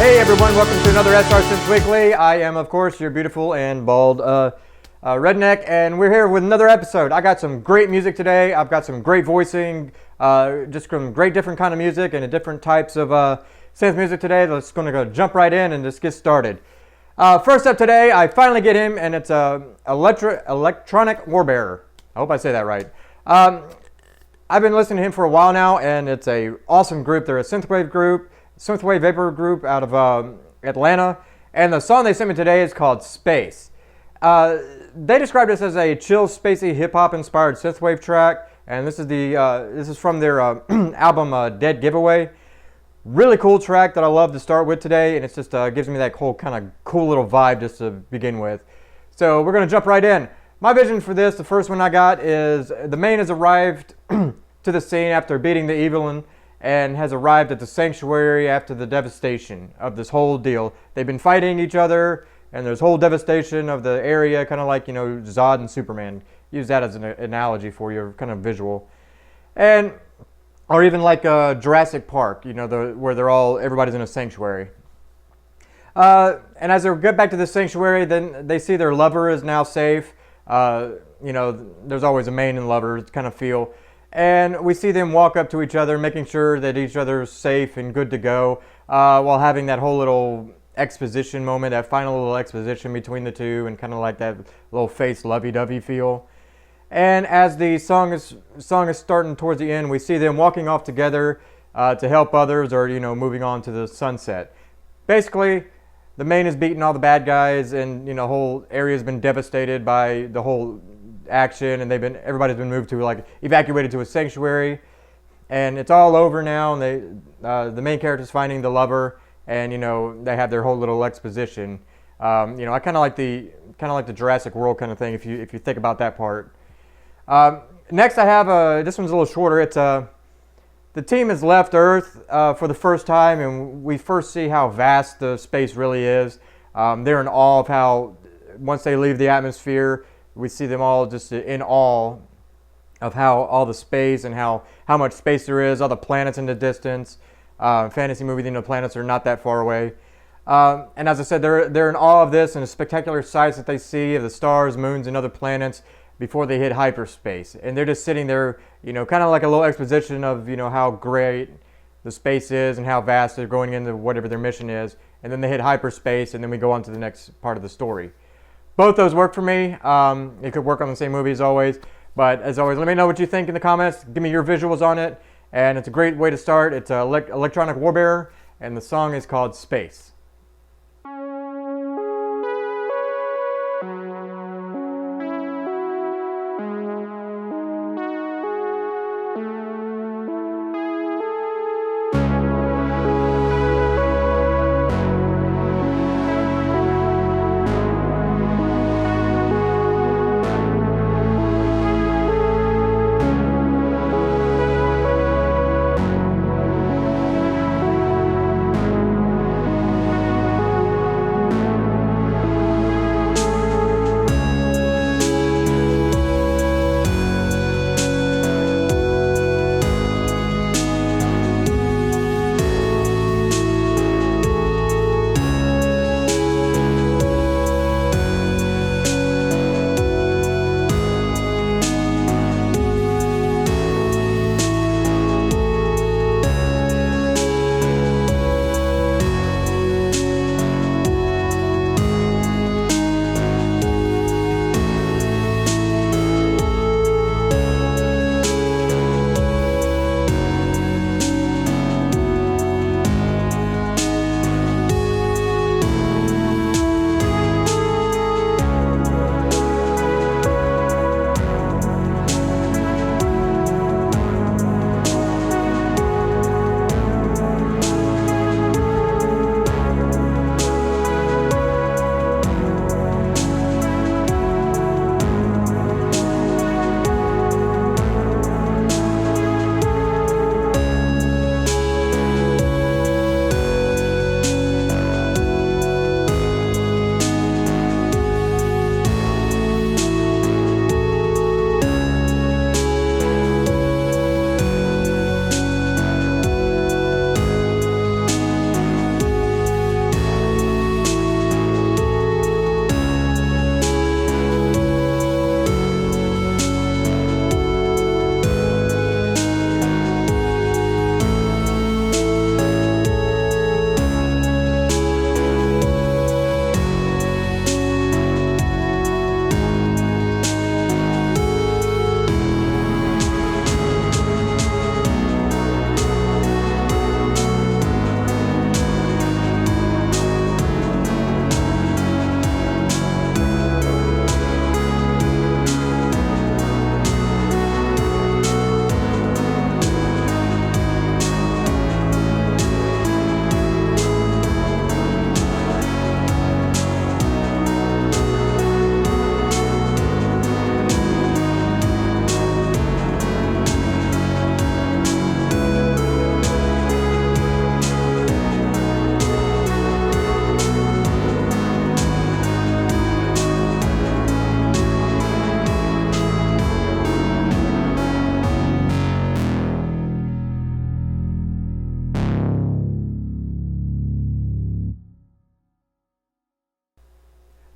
Hey everyone, welcome to another SR Synth Weekly. I am, of course, your beautiful and bald Redneck, and we're here with another episode. I got some great music today. I've got some great voicing, just some great different kind of music and different types of synth music today. Let's going to go jump right in and just get started. First up today, I finally get him, and it's Electronic Warbear. I hope I say that right. I've been listening to him for a while now, and it's a awesome group. They're a synthwave group. Synthwave Vapor group out of Atlanta, and the song they sent me today is called Space. They described this as a chill, spacey, hip-hop inspired synthwave track, and this is from their album Dead Giveaway. Really cool track that I love to start with today, and it just gives me that whole kind of cool little vibe just to begin with. So we're going to jump right in. My vision for this, the first one I got, is the main has arrived to the scene after beating the evil and has arrived at the sanctuary after the devastation of this whole deal. They've been fighting each other, and there's whole devastation of the area, kind of like, you know, Zod and Superman. Use that as an analogy for your kind of visual. And, or even like Jurassic Park, you know, where everybody's in a sanctuary. And as they get back to the sanctuary, then they see their lover is now safe. You know, there's always a main and lover kind of feel. And we see them walk up to each other, making sure that each other is safe and good to go, while having that whole little exposition moment, that final little exposition between the two, and kind of like that little face lovey-dovey feel. And as the song is starting towards the end, we see them walking off together to help others, or, you know, moving on to the sunset. Basically, the main is beating all the bad guys, and, you know, the whole area's been devastated by the whole action, and everybody's been moved to, like, evacuated to a sanctuary, and it's all over now. And the main character's finding the lover, and, you know, they have their whole little exposition. You know, I kind of like the Jurassic World kind of thing, if you think about that part. Next, I have this one's a little shorter. It's the team has left Earth for the first time, and we first see how vast the space really is. They're in awe of how, once they leave the atmosphere, we see them all just in awe of how all the space and how much space there is, all the planets in the distance. Fantasy movie, you know, planets are not that far away. And as I said, they're in awe of this and the spectacular sights that they see of the stars, moons, and other planets before they hit hyperspace. And they're just sitting there, you know, kind of like a little exposition of, you know, how great the space is and how vast they're going into whatever their mission is. And then they hit hyperspace, and then we go on to the next part of the story. Both those work for me. It could work on the same movie as always. But as always, let me know what you think in the comments. Give me your visuals on it. And it's a great way to start. It's Electronic Warbear, and the song is called Space.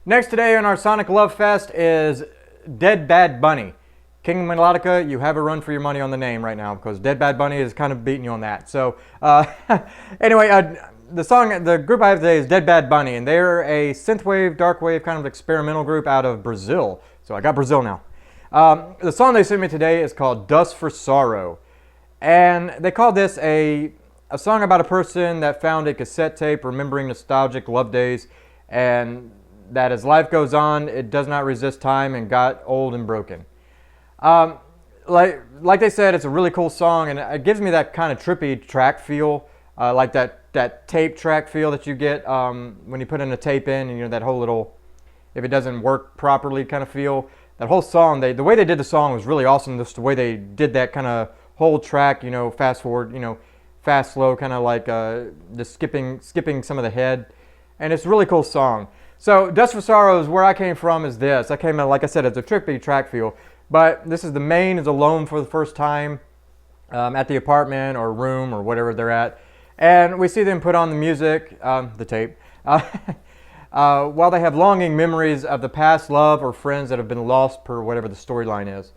Next today on our Sonic Love Fest is Dead Bad Bunny. King Melodica, you have a run for your money on the name right now because Dead Bad Bunny is kind of beating you on that. So anyway, the group I have today is Dead Bad Bunny, and they're a synthwave, darkwave kind of experimental group out of Brazil. So I got Brazil now. The song they sent me today is called Dust for Sorrow, and they called this a song about a person that found a cassette tape remembering nostalgic love days, and that as life goes on, it does not resist time and got old and broken. Like they said, it's a really cool song, and it gives me that kind of trippy track feel, like that tape track feel that you get when you put in a tape in, and that whole little, if it doesn't work properly kind of feel. That whole song, the way they did the song was really awesome. Just the way they did that kind of whole track, fast forward, fast, slow, kind of like just skipping some of the head, and it's a really cool song. So Dust for Sorrow is where I came from. Is this? I came in, like I said, it's a trippy track feel. But this is the main is alone for the first time at the apartment or room or whatever they're at. And we see them put on the music, the tape, while they have longing memories of the past love or friends that have been lost per whatever the storyline is.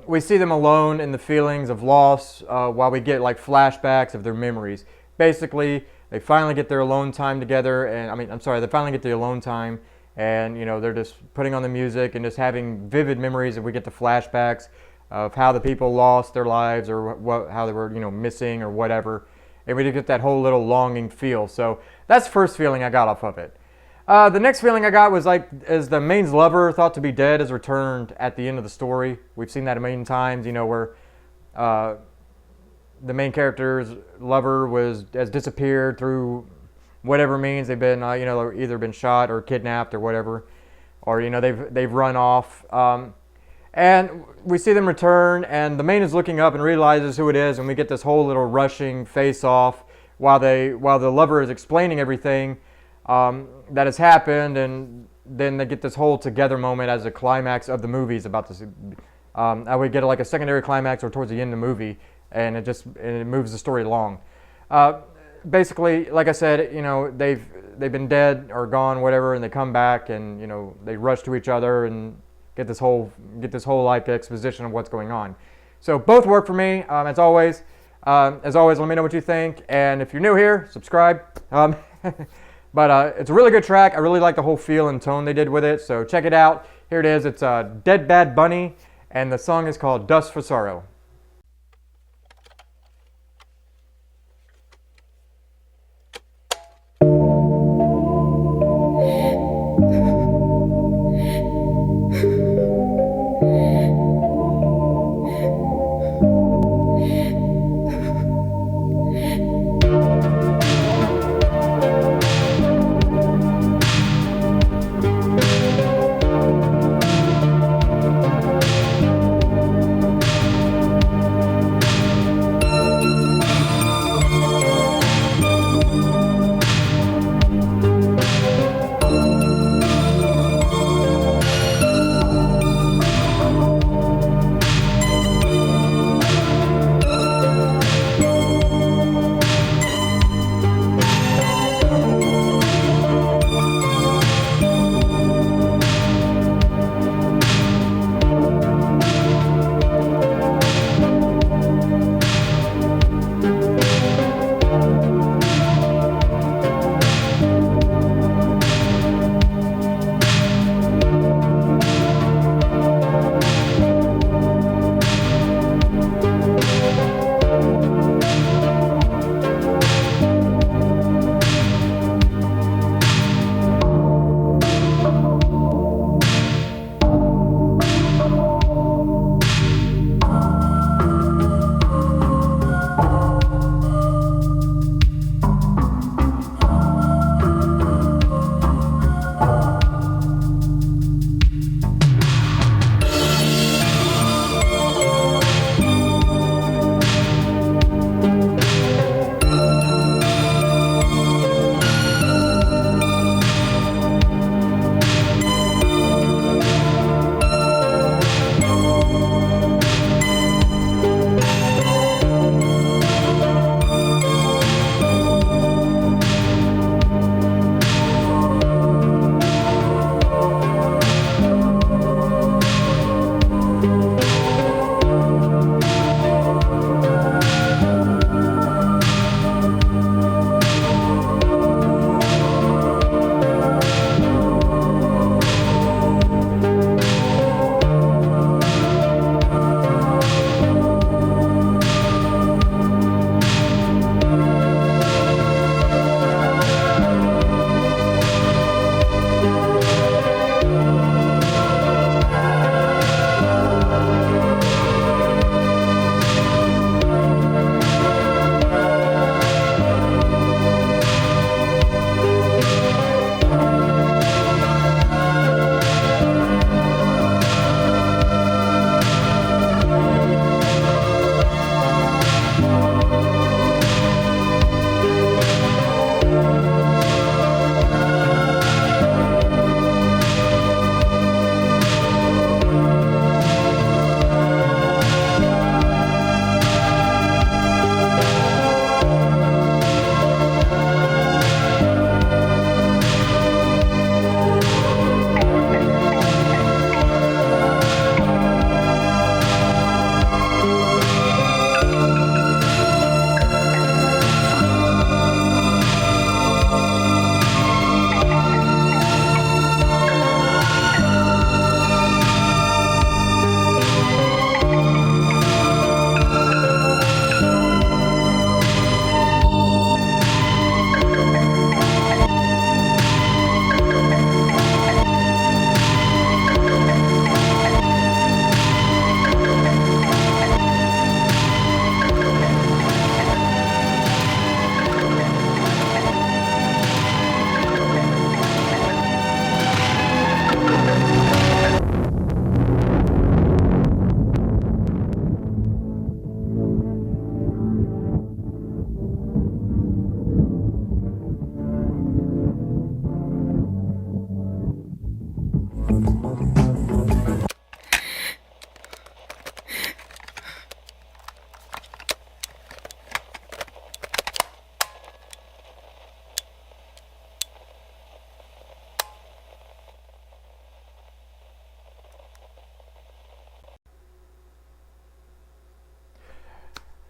We see them alone in the feelings of loss while we get like flashbacks of their memories. Basically, they finally get their alone time together, and they finally get the alone time. And they're just putting on the music and just having vivid memories, and we get the flashbacks of how the people lost their lives or how they were missing or whatever, and we just get that whole little longing feel. So that's the first feeling I got off of it. The next feeling I got was as the main's lover, thought to be dead, is returned at the end of the story. We've seen that a million times, where the main character's lover has disappeared through whatever means. They've been, either been shot or kidnapped or whatever, or they've run off, and we see them return, and the main is looking up and realizes who it is, and we get this whole little rushing face-off while the lover is explaining everything that has happened, and then they get this whole together moment as a climax of the movie is about to. I would get like a secondary climax or towards the end of the movie, and it moves the story along. Basically, like I said, they've been dead or gone, whatever, and they come back, and they rush to each other and get this whole like exposition of what's going on. So both work for me. As always, let me know what you think, and if you're new here, subscribe. But it's a really good track. I really like the whole feel and tone they did with it. So check it out. Here it is. It's Dead Bad Bunny, and the song is called Dust for Sorrow.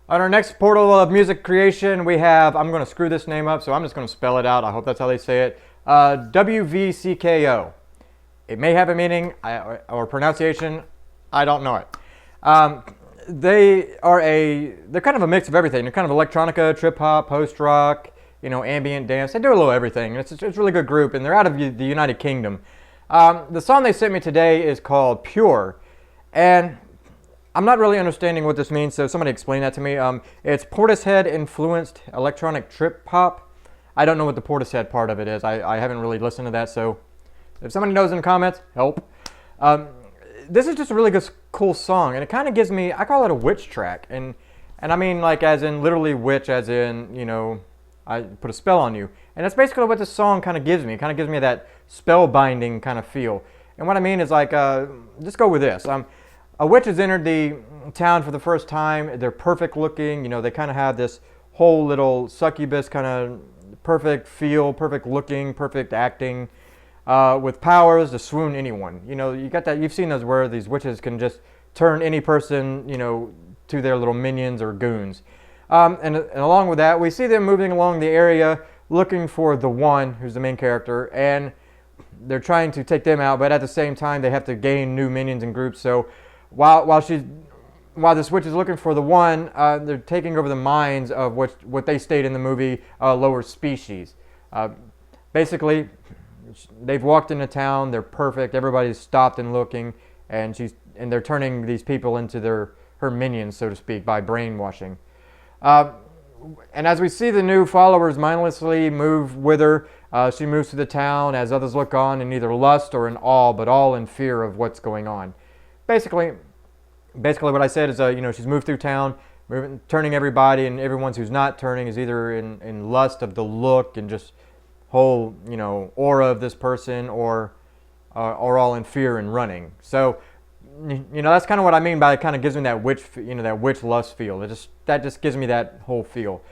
On our next portal of music creation, we have, I'm going to screw this name up, so I'm just going to spell it out. I hope that's how they say it. WVCKO. It may have a meaning or pronunciation. I don't know it. They're kind of a mix of everything. They're kind of electronica, trip hop, post rock, ambient dance. They do a little everything. It's a really good group, and they're out of the United Kingdom. The song they sent me today is called Pure, and I'm not really understanding what this means, so somebody explain that to me. It's Portishead influenced electronic trip hop. I don't know what the Portishead part of it is. I haven't really listened to that, so if somebody knows in the comments, help. This is just a really good, cool song, and it kind of gives me, I call it a witch track, and I mean like as in literally witch, as in, I put a spell on you. And that's basically what this song kind of gives me. It kind of gives me that spellbinding kind of feel. And what I mean is like, just go with this. A witch has entered the town for the first time. They're perfect looking. They kind of have this whole little succubus kind of perfect feel, perfect looking, perfect acting, with powers to swoon anyone. You got that. You've seen those where these witches can just turn any person, to their little minions or goons. And along with that, we see them moving along the area looking for the one who's the main character, and they're trying to take them out, but at the same time they have to gain new minions and groups. So while this witch is looking for the one, they're taking over the minds of what they state in the movie, lower species. Basically, they've walked into town, they're perfect, everybody's stopped and looking, and they're turning these people into her minions, so to speak, by brainwashing. And as we see the new followers mindlessly move with her, she moves to the town as others look on in either lust or in awe, but all in fear of what's going on. Basically what I said is, she's moved through town, turning everybody, and everyone who's not turning is either in lust of the look and just whole, aura of this person, or all in fear and running. So, that's kind of what I mean by it kind of gives me that witch, that witch lust feel. That just gives me that whole feel.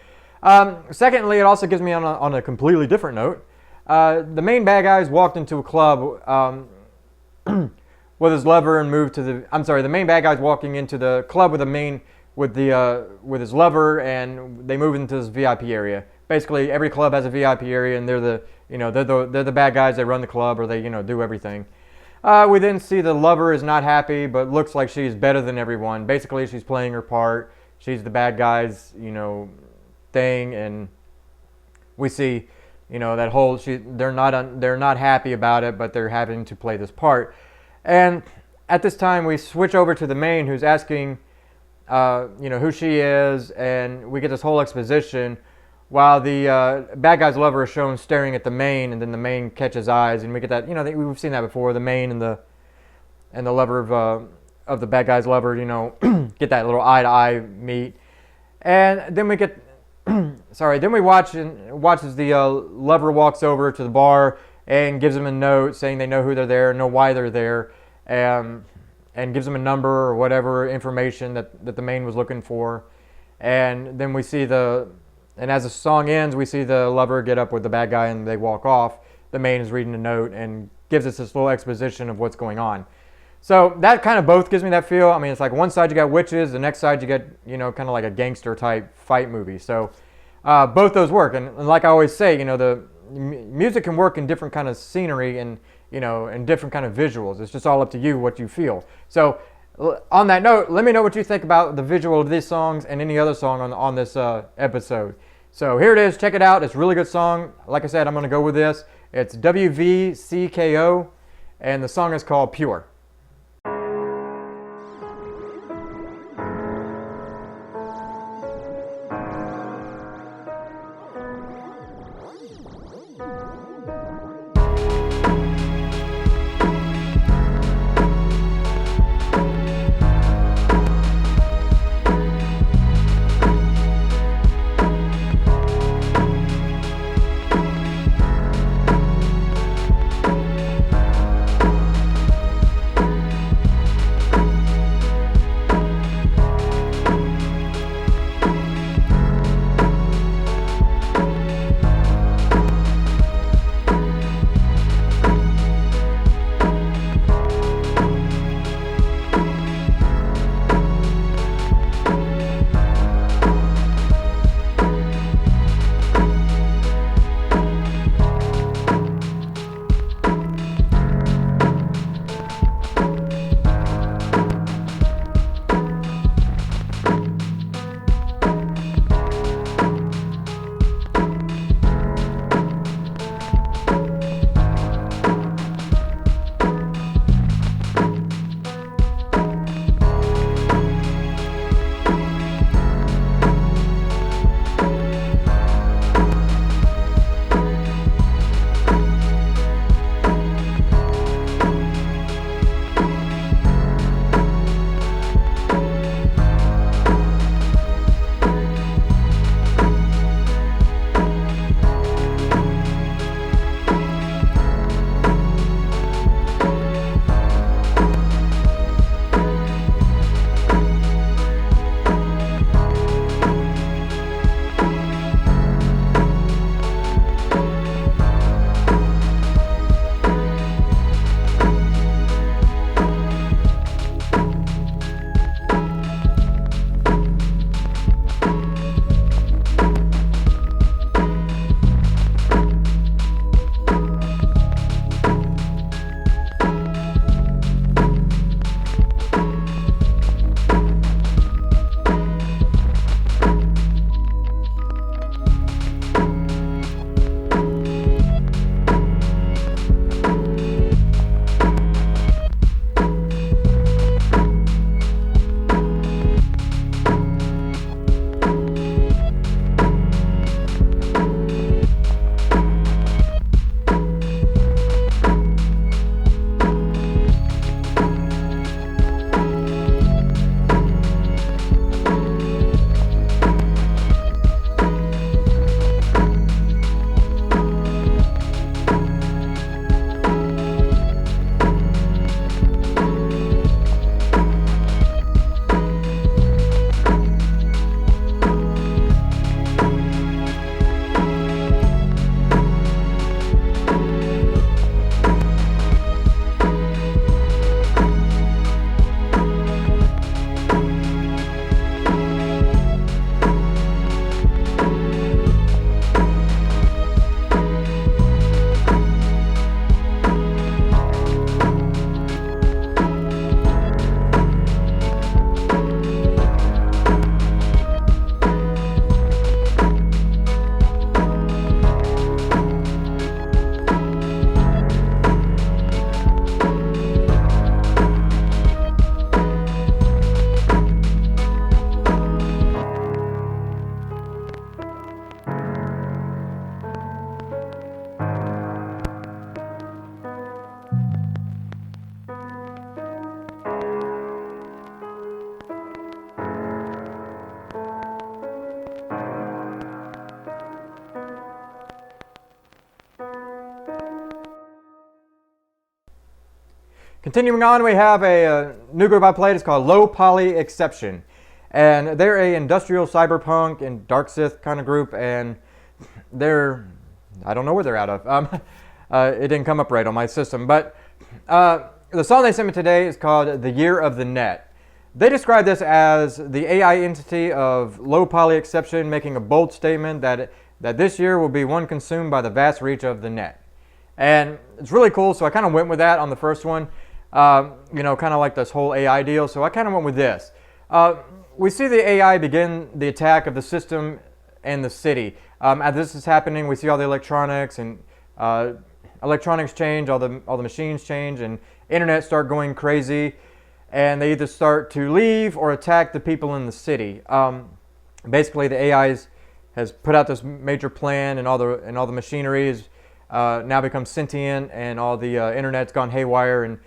Secondly, it also gives me on a completely different note. The main bad guys walked into a club with his lover and moved to the. I'm sorry, the main bad guy's walking into the club with his lover, and they move into this VIP area. Basically, every club has a VIP area, and they're the bad guys. They run the club, or they do everything. We then see the lover is not happy, but looks like she's better than everyone. Basically, she's playing her part. She's the bad guy's, thing, and we see, that whole they're not happy about it, but they're having to play this part. And at this time, we switch over to the main, who's asking, who she is, and we get this whole exposition. While the bad guy's lover is shown staring at the main, and then the main catches eyes, and we get that. We've seen that before. The main and the lover of the bad guy's lover, get that little eye to eye meet, and then we get. Then we watch as the lover walks over to the bar and gives him a note saying they know who they're there, know why they're there, and gives him a number or whatever information that the main was looking for, and then we see And as the song ends, we see the lover get up with the bad guy and they walk off. The main is reading a note and gives us this little exposition of what's going on. So that kind of both gives me that feel. I mean, it's like one side you got witches, the next side you get, kind of like a gangster type fight movie. So both those work. And like I always say, the music can work in different kind of scenery and, and different kind of visuals. It's just all up to you what you feel. So on that note, let me know what you think about the visual of these songs and any other song on this episode. So here it is. Check it out. It's a really good song. Like I said, I'm going to go with this. It's WVCKO, and the song is called Pure. Continuing on, we have a new group I played. It's called Low.Poly.Exception. And they're a industrial cyberpunk and dark Sith kind of group, and I don't know where they're out of. It didn't come up right on my system. But the song they sent me today is called The Year of the Net. They describe this as the AI entity of Low.Poly.Exception making a bold statement that this year will be one consumed by the vast reach of the net. And it's really cool, so I kind of went with that on the first one. Kind of like this whole AI deal, so I kind of went with this. We see the AI begin the attack of the system and the city. As this is happening, we see all the electronics and electronics change, all the machines change, and internet start going crazy, and they either start to leave or attack the people in the city. Basically, the AI has put out this major plan, and all the machinery is now become sentient, and all the internet's gone haywire, and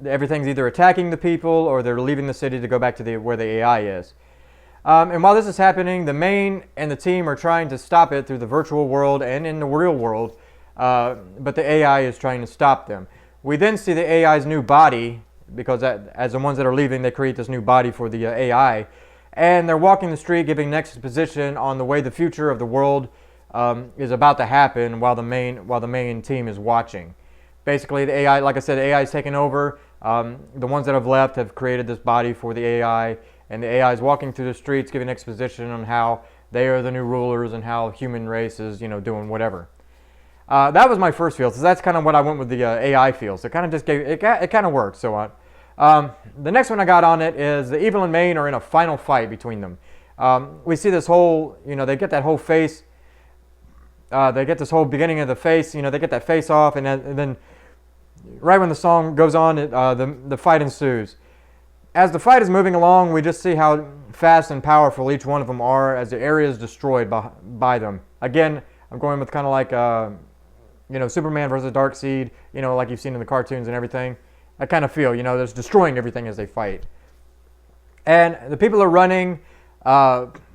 everything's either attacking the people or they're leaving the city to go back to where the AI is. And while this is happening, the main and the team are trying to stop it through the virtual world and in the real world, but the AI is trying to stop them. We then see the AI's new body, because as the ones that are leaving, they create this new body for the AI, and they're walking the street giving exposition on the way the future of the world is about to happen while the main team is watching. Basically, the AI, like I said, the AI is taking over. The ones that have left have created this body for the AI, and the AI is walking through the streets giving exposition on how they are the new rulers and how human race is, doing whatever. That was my first feel, so that's kind of what I went with the AI feel. So it kind of just it kind of worked. So the next one I got on it is the evil and main are in a final fight between them. We see this whole, they get that whole face. They get this whole beginning of the face, they get that face off, and then right when the song goes on, the fight ensues. As the fight is moving along, we just see how fast and powerful each one of them are as the area is destroyed by them. Again, I'm going with kind of like, Superman versus Darkseid, like you've seen in the cartoons and everything. I kind of feel, they're just destroying everything as they fight. And the people are running.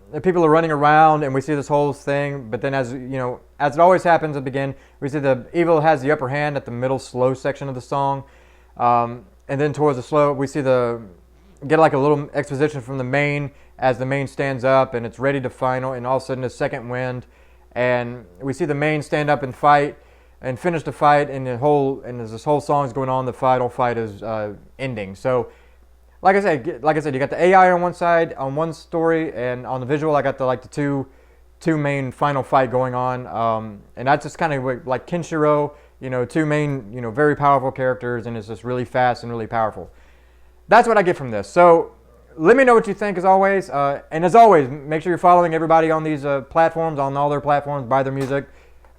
The people are running around, and we see this whole thing. But then, as it always happens at the beginning, we see the evil has the upper hand at the middle slow section of the song, and then towards the slow, we see get like a little exposition from the main as the main stands up and it's ready to final, and all of a sudden a second wind, and we see the main stand up and fight and finish the fight, and as this whole song is going on, the final fight is ending. So. Like I said, you got the AI on one side, on one story, and on the visual, I got the two main final fight going on, and that's just kind of like Kenshiro, two main, very powerful characters, and it's just really fast and really powerful. That's what I get from this. So let me know what you think, as always, and as always, make sure you're following everybody on these platforms, on all their platforms, buy their music,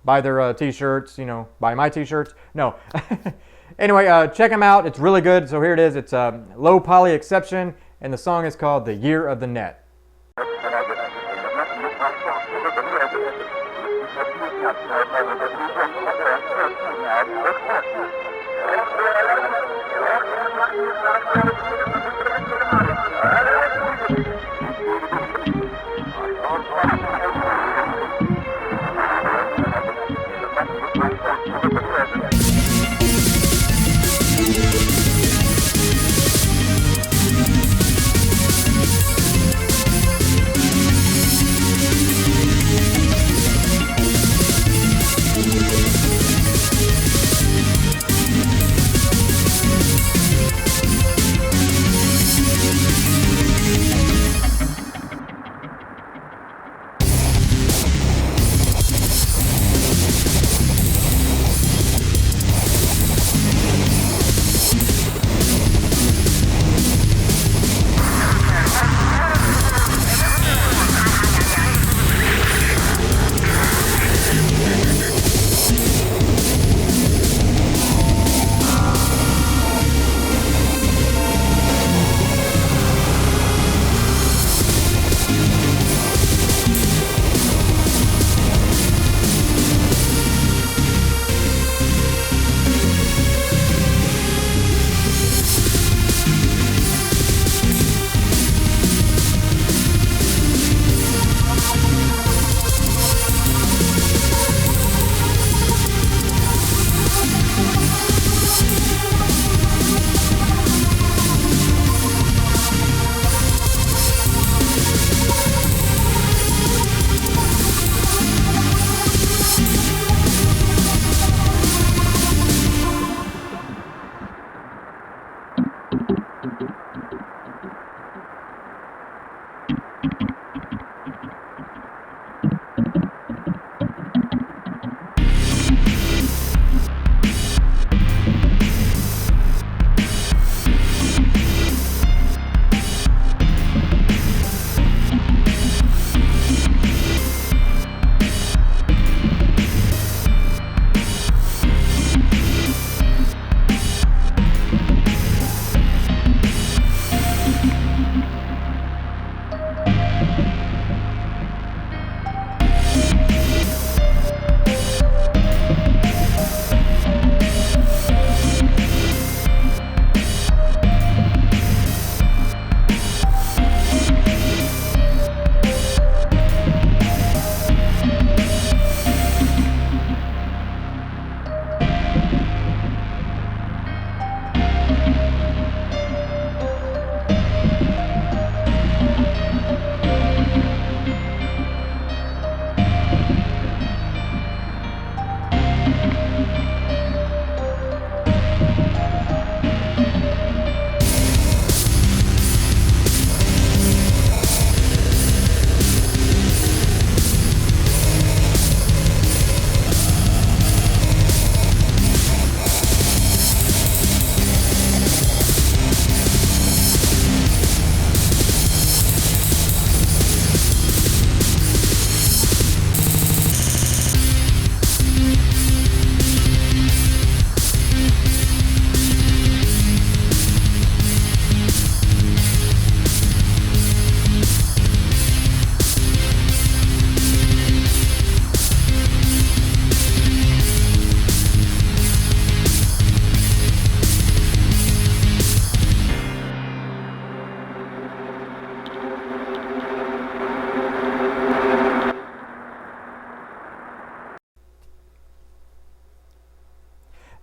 buy their t-shirts, buy my t-shirts. No. Anyway, check them out. It's really good. So here it is. It's Low.Poly.Exception, and the song is called The Year of the Net.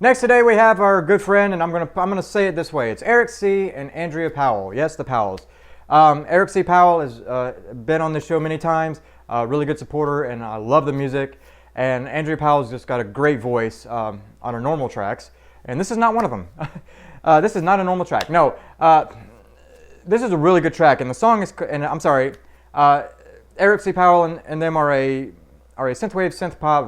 Next today we have our good friend, and I'm gonna say it this way. It's Eric C. and Andrea Powell. Yes, the Powells. Eric C. Powell has been on this show many times. Really good supporter, and I love the music. And Andrea Powell's just got a great voice on her normal tracks, and this is not one of them. This is not a normal track. No, this is a really good track, and the song is. And I'm sorry, Eric C. Powell and them are a synthwave, synth pop,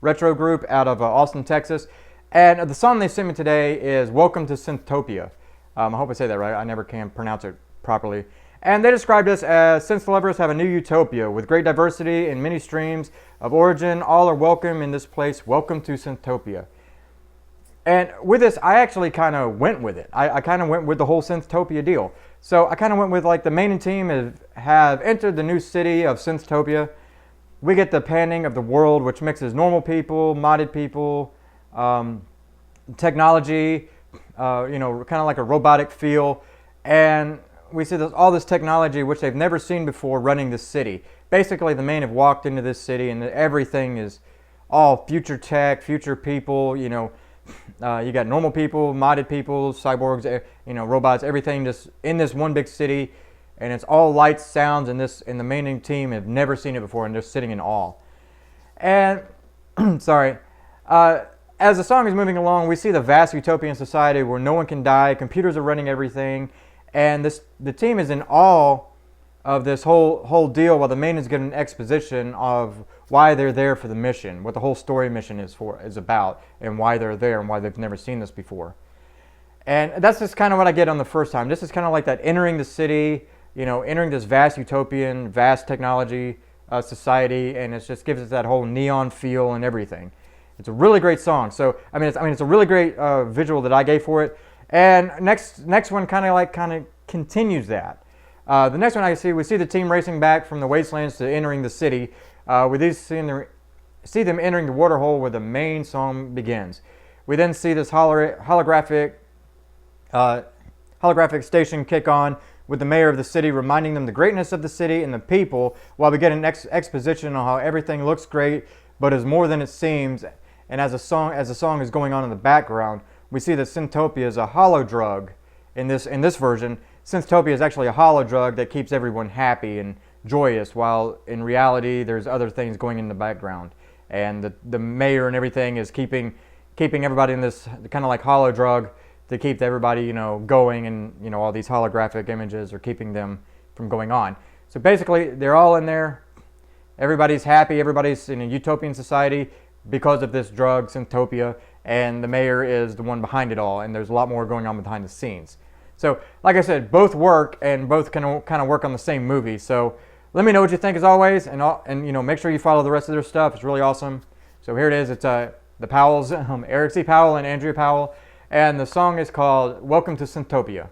retro group out of Austin, Texas. And the song they sent me today is Welcome to Synthtopia. I hope I say that right. I never can pronounce it properly. And they described us as synth lovers have a new utopia with great diversity and many streams of origin. All are welcome in this place. Welcome to Synthtopia. And with this, I actually kind of went with it. I kind of went with the whole Synthtopia deal. So I kind of went with like the main team have entered the new city of Synthtopia. We get the panning of the world, which mixes normal people, modded people, technology, kind of like a robotic feel. And we see all this technology which they've never seen before running this city. Basically, the main have walked into this city and everything is all future tech, future people, you got normal people, modded people, cyborgs, robots, everything just in this one big city. And it's all lights, sounds, and the main team have never seen it before, and they're sitting in awe. And, sorry, as the song is moving along, we see the vast utopian society where no one can die, computers are running everything, and the team is in awe of this whole deal while the main is getting an exposition of why they're there for the mission, what the whole story mission is about, and why they're there and why they've never seen this before. And that's just kind of what I get on the first time. This is kind of like that entering the city, entering this vast utopian, vast technology society, and it just gives us that whole neon feel and everything. It's a really great song. So it's a really great visual that I gave for it. And next one kind of continues that. The next one we see the team racing back from the wastelands to entering the city. We see them entering the waterhole where the main song begins. We then see this holographic station kick on with the mayor of the city reminding them the greatness of the city and the people, while we get an exposition on how everything looks great but is more than it seems. And as the song is going on in the background, we see that Synthtopia is a hollow drug. In this version, Synthtopia is actually a hollow drug that keeps everyone happy and joyous, while in reality there's other things going in the background. And the mayor and everything is keeping everybody in this kind of like hollow drug to keep everybody, going, and all these holographic images are keeping them from going on. So basically, they're all in there. Everybody's happy. Everybody's in a utopian society because of this drug, Synthtopia, and the mayor is the one behind it all, and there's a lot more going on behind the scenes. So, like I said, both work, and both can kind of work on the same movie. So, let me know what you think as always, and you know, make sure you follow the rest of their stuff. It's really awesome. So here it is. It's the Powells, Eric C. Powell and Andrea Powell, and the song is called "Welcome to Synthtopia."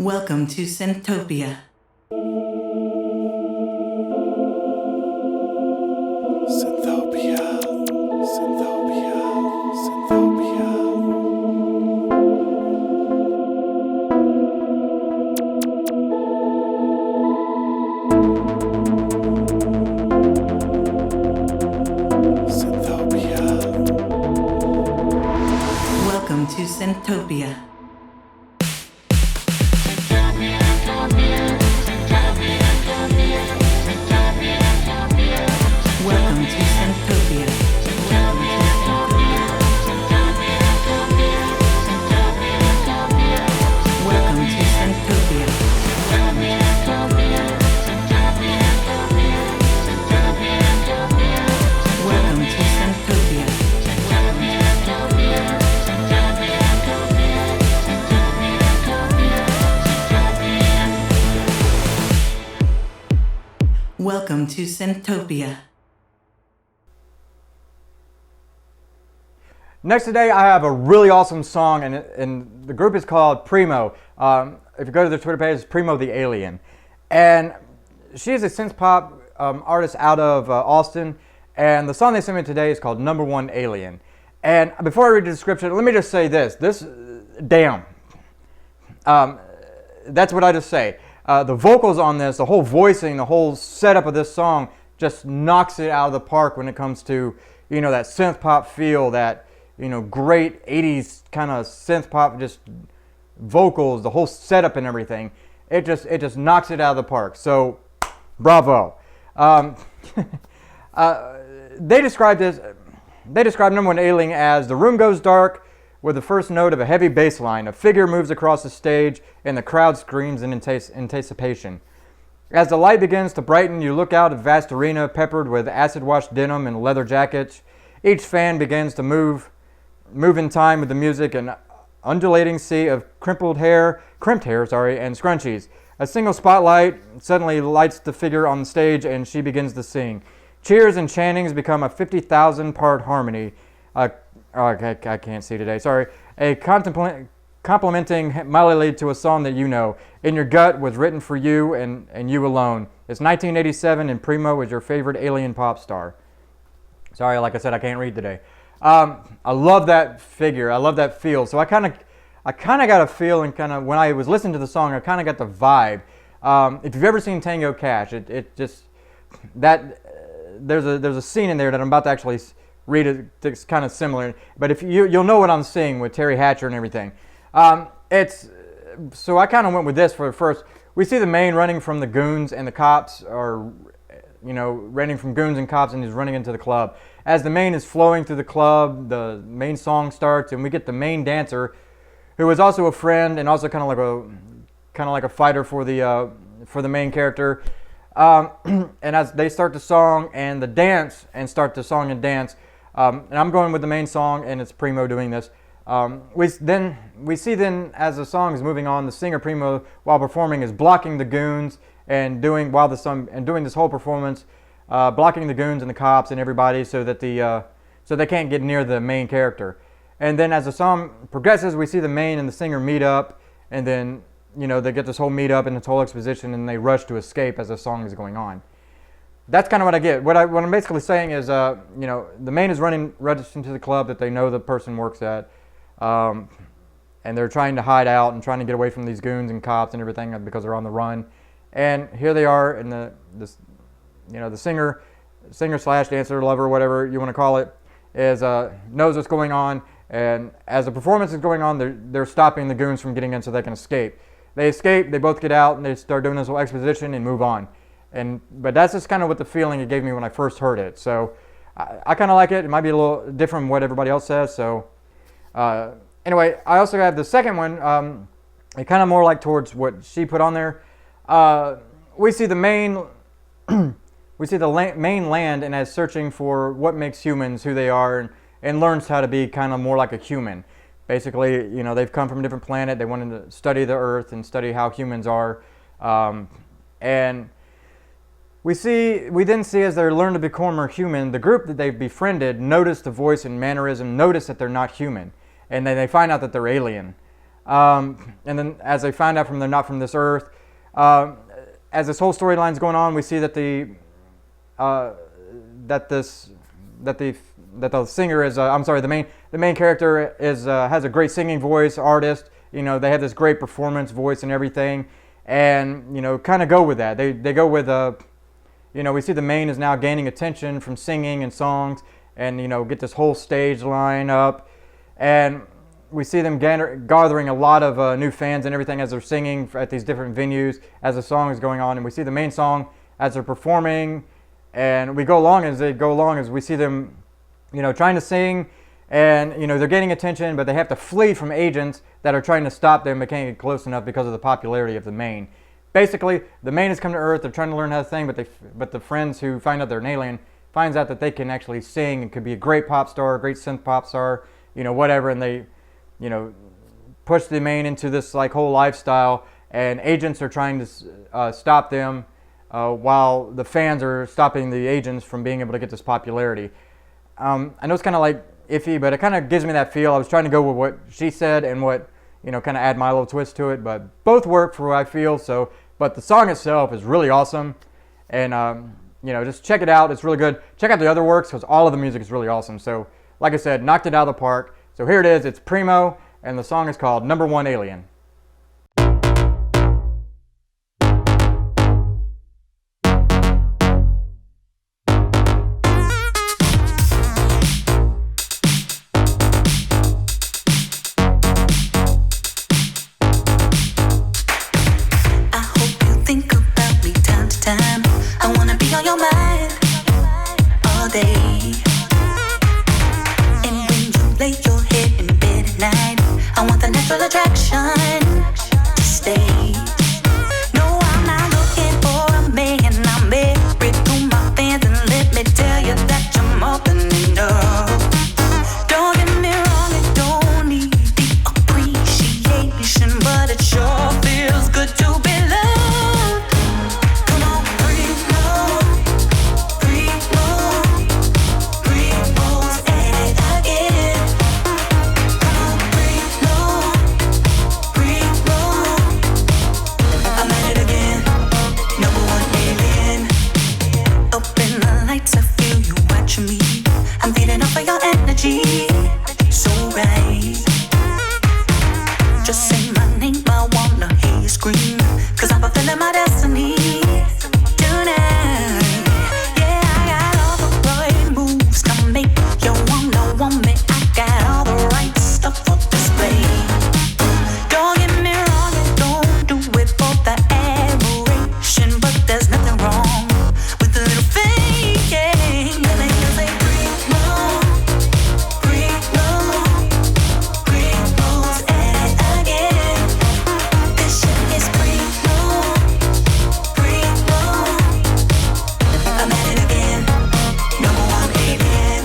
Welcome to Synthtopia. Synthtopia, Synthtopia, Synthtopia. Synthtopia. Welcome to Synthtopia. Welcome to Synthtopia. Welcome to Synthtopia. Welcome to Synthtopia. Welcome to Synthtopia. Next today, I have a really awesome song, and the group is called Primo. If you go to their Twitter page, it's Primo the Alien. And she's a synth pop artist out of Austin, and the song they sent me today is called Number One Alien. And before I read the description, let me just say this. Damn. That's what I just say. The vocals on this, the whole voicing, the whole setup of this song just knocks it out of the park when it comes to, you know, that synth pop feel, that, you know, great 80s kind of synth pop, just vocals, the whole setup and everything. It just knocks it out of the park. So, bravo. They described Number One Alien as the room goes dark with the first note of a heavy bass line. A figure moves across the stage and the crowd screams in anticipation. As the light begins to brighten, you look out at a vast arena peppered with acid-washed denim and leather jackets. Each fan begins to move in time with the music, an undulating sea of crimped hair, and scrunchies. A single spotlight suddenly lights the figure on the stage, and she begins to sing. Cheers and chantings become a 50,000-part harmony. I can't see today. Sorry. A complimenting Miley Lee to a song that you know. In Your Gut was written for you and you alone. It's 1987 and Primo is your favorite alien pop star. Sorry, like I said, I can't read today. I love that figure. I love that feel. So I kind of got a feel, and kind of when I was listening to the song, I kind of got the vibe. If you've ever seen Tango Cash, it just that there's a scene in there that I'm about to actually read. It's kind of similar, but if you'll know what I'm seeing with Terry Hatcher and everything. So I kind of went with this for first. We see the main running from the goons and the cops, or running from goons and cops, and he's running into the club. As the main is flowing through the club, the main song starts, and we get the main dancer, who is also a friend and also kind of like a fighter for the main character. And as they start the song and the dance, and start the song and dance, and I'm going with the main song, and it's Primo doing this. We see as the song is moving on, the singer Primo, while performing, is blocking the goons and doing this whole performance, blocking the goons and the cops and everybody, so that so they can't get near the main character. And then as the song progresses, we see the main and the singer meet up, and then they get this whole meet up and this whole exposition, and they rush to escape as the song is going on. That's kind of what I get. What I'm basically saying is, the main is rushing to the club that they know the person works at. And they're trying to hide out and trying to get away from these goons and cops and everything because they're on the run. And here they are, and the singer slash dancer, lover, whatever you want to call it, is knows what's going on. And as the performance is going on, they're stopping the goons from getting in so they can escape. They escape, they both get out, and they start doing this whole exposition and move on. But that's just kind of what the feeling it gave me when I first heard it. So I kind of like it. It might be a little different from what everybody else says. So anyway, I also have the second one. It kind of more like towards what she put on there. We see the main main land, and as searching for what makes humans who they are, and learns how to be kind of more like a human. Basically, they've come from a different planet. They wanted to study the Earth and study how humans are, and we then see as they learn to become more human, the group that they've befriended notice the voice and mannerism, notice that they're not human, and then they find out that they're alien. And then as they find out they're not from this Earth, as this whole storyline's going on, we see that the singer is the main character is has a great singing voice, artist. They have this great performance voice and everything, and kind of go with that. They go with we see the main is now gaining attention from singing and songs, and get this whole stage line up, and we see them gathering a lot of new fans and everything as they're singing at these different venues as the song is going on. And we see the main song as they're performing, and we go along as we see them trying to sing, and they're getting attention, but they have to flee from agents that are trying to stop them but can't get close enough because of the popularity of the main. Basically, the main has come to Earth. They're trying to learn how to sing, but the friends who find out they're an alien finds out that they can actually sing and could be a great pop star, a great synth pop star, whatever, and they push the main into this like whole lifestyle, and agents are trying to stop them while the fans are stopping the agents from being able to get this popularity. I know it's kind of like iffy, but it kind of gives me that feel. I was trying to go with what she said and what, kind of add my little twist to it, but both work for what I feel. So, but the song itself is really awesome, and just check it out. It's really good. Check out the other works because all of the music is really awesome. So, like I said, knocked it out of the park. So here it is. It's Primo, and the song is called Number One Alien. Just say my name, I wanna hear you scream. Cause I'm fulfilling my destiny tonight. Yeah, I got all the right moves to make you wanna want me. I got all the right stuff for display. Don't get me wrong, I don't do it for the admiration, but there's nothing wrong with a little faking. And then you say, Primo, Primo, Primo's at it again. This shit is Primo, Primo. I'm at it again. Number one again.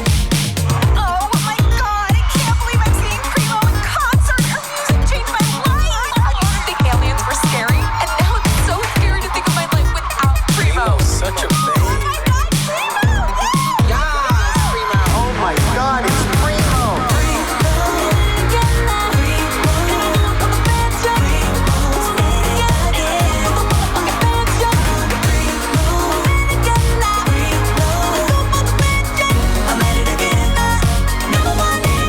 Oh my god, I can't believe I'm seeing Primo in concert. Her music changed my life. I used to think aliens were scary, and now it's so scary to think of my life without Primo. Such a babe. Oh my god, Primo! Oh my god, it's Primo! I'm at it again. Number one again.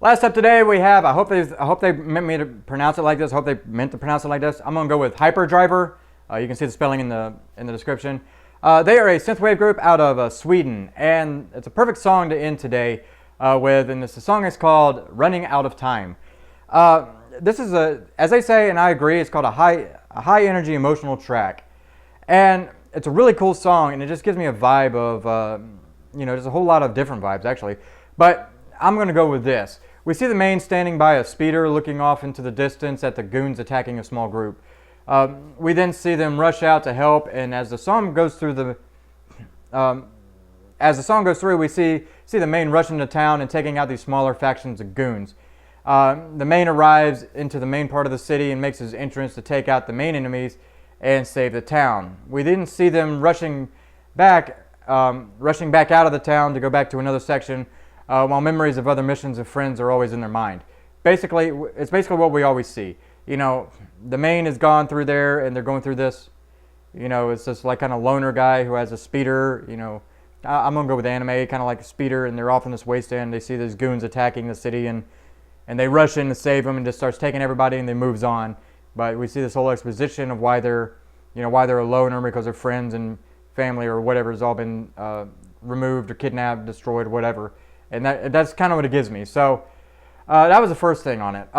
Last up today we have, I hope they meant me to pronounce it like this. I hope they meant to pronounce it like this. I'm gonna go with HyprDrivr. You can see the spelling in the description. They are a synthwave group out of Sweden, and it's a perfect song to end today with. And the song is called "Running Out of Time." This is as they say, and I agree, it's called a high energy emotional track, and it's a really cool song, and it just gives me a vibe of there's a whole lot of different vibes actually, but I'm gonna go with this. We see the main standing by a speeder looking off into the distance at the goons attacking a small group. We then see them rush out to help, and as the song goes through, we see the main rush into town and taking out these smaller factions of goons. The main arrives into the main part of the city and makes his entrance to take out the main enemies and save the town. We then see them rushing back out of the town to go back to another section, while memories of other missions and friends are always in their mind. Basically, it's basically what we always see. You know, the main has gone through there, and they're going through this. You know, it's this like kind of loner guy who has a speeder. You know, I'm gonna go with anime, kind of like a speeder, and they're off in this wasteland. They see these goons attacking the city, and they rush in to save them, and just starts taking everybody, and then moves on. But we see this whole exposition of why they're a loner, because their friends and family or whatever has all been removed or kidnapped, destroyed, whatever. And that's kind of what it gives me. So that was the first thing on it.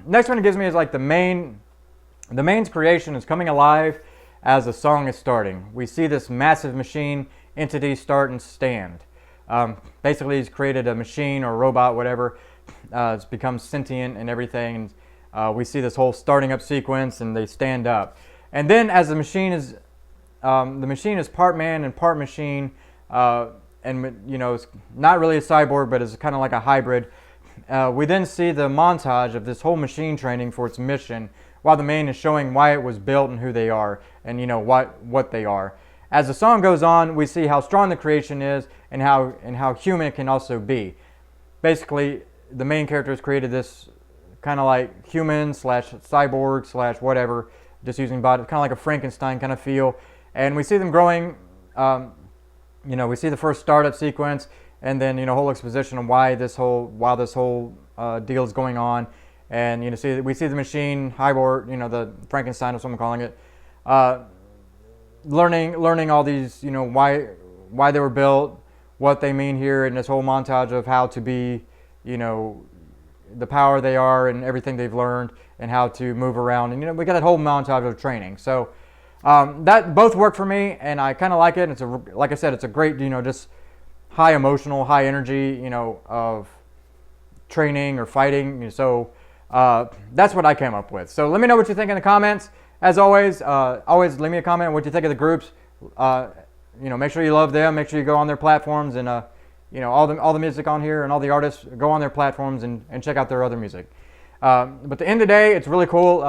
Next one it gives me is like the main's creation is coming alive as the song is starting. We see this massive machine entity start and stand. Basically, he's created a machine or robot, whatever. It's become sentient and everything. And we see this whole starting up sequence, and they stand up. And then as the machine is part man and part machine. And you know, it's not really a cyborg, but it's kind of like a hybrid. We then see the montage of this whole machine training for its mission, while the main is showing why it was built and who they are, and you know what they are. As the song goes on, we see how strong the creation is, and how human it can also be. Basically, the main character has created this kind of like human / cyborg / whatever, just using body, kind of like a Frankenstein kind of feel. And we see them growing. We see the first startup sequence, and then whole exposition on why this whole deal is going on, and we see the machine hybrid, the Frankenstein, or someone calling it, learning all these why they were built, what they mean here, and this whole montage of how to be the power they are and everything they've learned, and how to move around, and we got that whole montage of training. So. That both work for me, and I kind of like it. It's like I said, it's a great, just high emotional, high energy, of training or fighting. So that's what I came up with. So let me know what you think in the comments. As always, leave me a comment on what you think of the groups. Make sure you love them. Make sure you go on their platforms, and all the music on here and all the artists, go on their platforms and check out their other music. But the end of the day, it's really cool.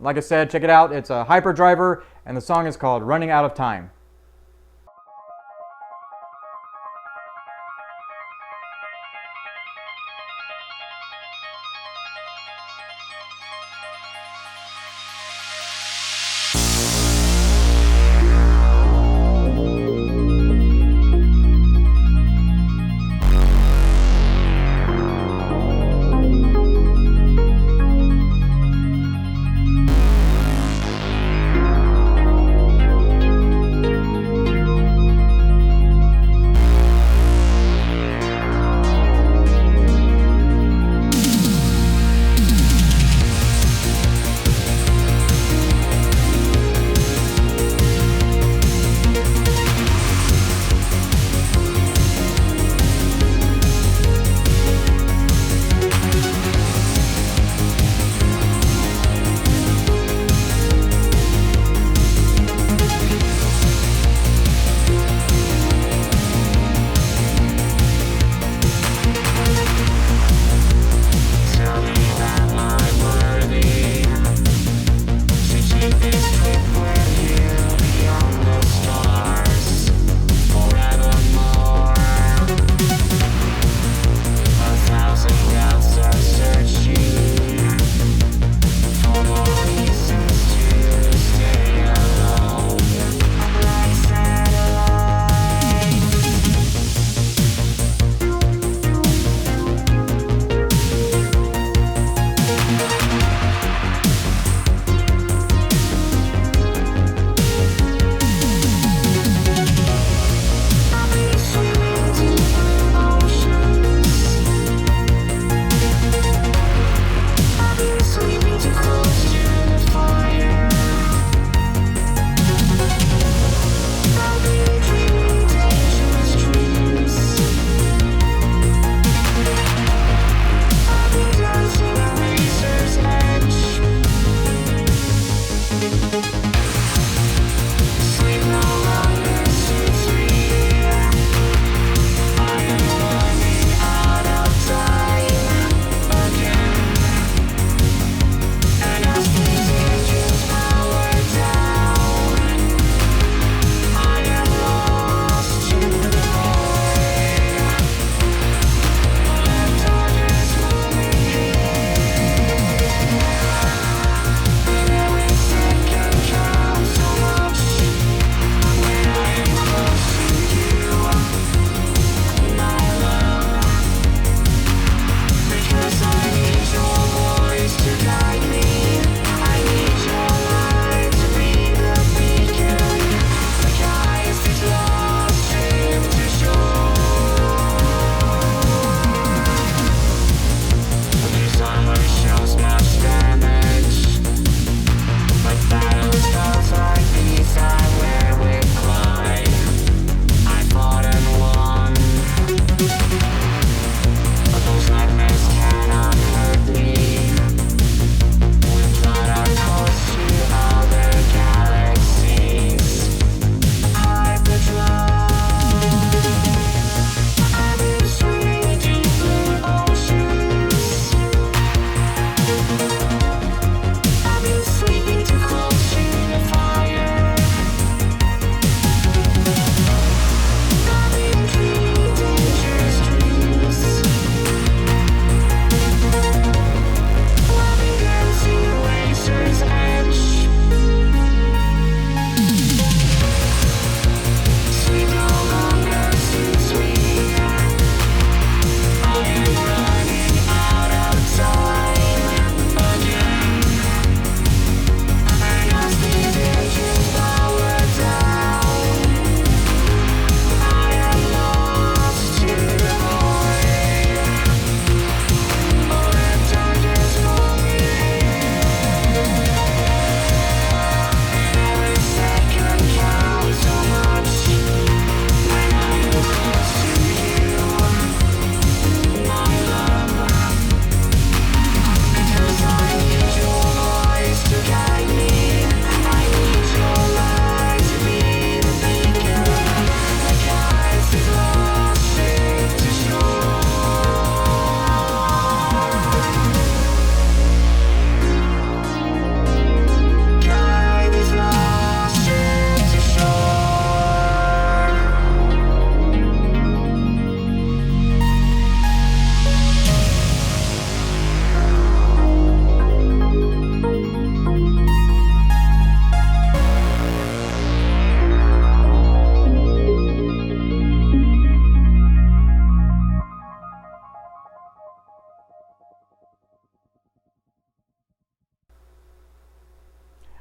Like I said, check it out. It's a HyprDrivr, and the song is called Running Out of Time.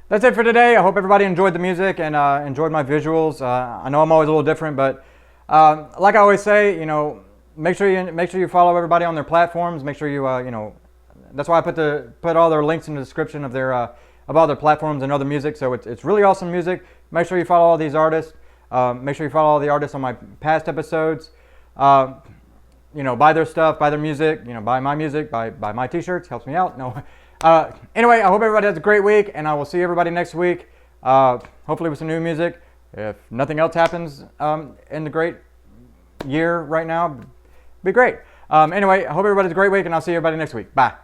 that's it for today. I hope everybody enjoyed the music and enjoyed my visuals. I know I'm always a little different, but like I always say, you know, make sure you follow everybody on their platforms. Make sure you you know, that's why I put all their links in the description of their of all their platforms and other music. So it's really awesome music. Make sure you follow all these artists. Make sure you follow all the artists on my past episodes. You know, buy their stuff, buy their music. You know, buy my music, buy my T-shirts. Helps me out. No. Anyway, I hope everybody has a great week, and I will see everybody next week. Hopefully with some new music. If nothing else happens in the great year right now, be great. Anyway, I hope everybody has a great week, and I'll see everybody next week. Bye.